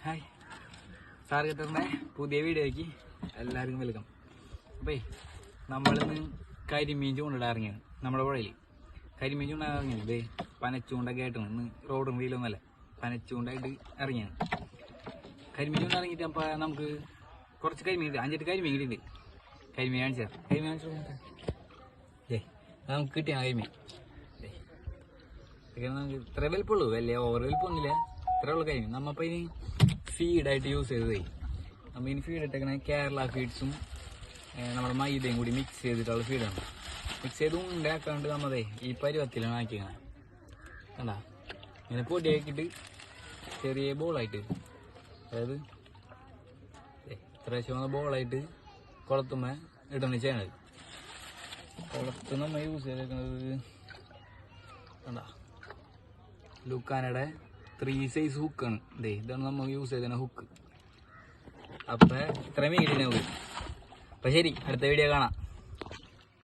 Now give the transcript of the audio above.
Hi sir കിട്ടുന്ന പുതിയ വീഡിയോയ്ക്ക് എല്ലാവർക്കും വെൽക്കം. അപ്പോൾ നമ്മളിന്ന് കരിമീൻ ചൂണ്ടിടാൻ ഇറങ്ങിയാണ്. നമ്മുടെ പുഴയിൽ കരിമീൻ ചൂണ്ടാൻ ഇറങ്ങിയത് ഇതേ പനച്ചൂണ്ടൊക്കെ ആയിട്ടാണ്. ഇന്ന് റോഡും വീലൊന്നുമല്ല, പനച്ചൂണ്ടായിട്ട് ഇറങ്ങിയാണ്. കരിമീൻ ചൂണ്ട ഇറങ്ങിയിട്ട് അപ്പോൾ നമുക്ക് കുറച്ച് കരിമീൻ ഉണ്ട്, 5-8 കരിമീൻ കിട്ടിയിട്ടുണ്ട്. കരിമീൻ കാണിച്ചാൽ നമുക്ക് കിട്ടിയാണ് കരിമീൻ. നമുക്ക് ഇത്ര വലിപ്പമുള്ളൂ, വലിയ ഓവർ വലിപ്പമൊന്നുമില്ല, ഇത്ര ഉള്ള കരിമീൻ. നമ്മപ്പോൾ ഇനി ഫീഡായിട്ട് യൂസ് ചെയ്തതേ. നമ്മൾ ഇനി ഫീഡ് ഇട്ടേക്കണേ കേരള ഫീഡ്സും നമ്മുടെ മൈദയും കൂടി മിക്സ് ചെയ്തിട്ടുള്ള ഫീഡാണ്. മിക്സ് ചെയ്ത് ഉണ്ടാക്കാണ്ട് നമ്മളതേ ഈ പരുവത്തിലാണ് ആക്കിയത്. കണ്ടാ ഇങ്ങനെ പൊടിയാക്കിയിട്ട് ചെറിയ ബോളായിട്ട്, അതായത് ഇത്ര ബോളായിട്ട് കുളത്തുമ്മ ഇടണ ചെയ്യണത്. കുളത്ത് നമ്മൾ യൂസ് ചെയ്തേക്കുന്നത് കണ്ടാ ലുക്കാനയുടെ 3 സൈസ് ഹുക്കാണ്. ഇതാണ് നമ്മൾ യൂസ് ചെയ്തേക്കുന്ന ഹുക്ക്. അപ്പം ഇത്രയും മീൻ കിട്ടി നമുക്ക്. അപ്പം ശരി, അടുത്ത വീഡിയോ കാണാം.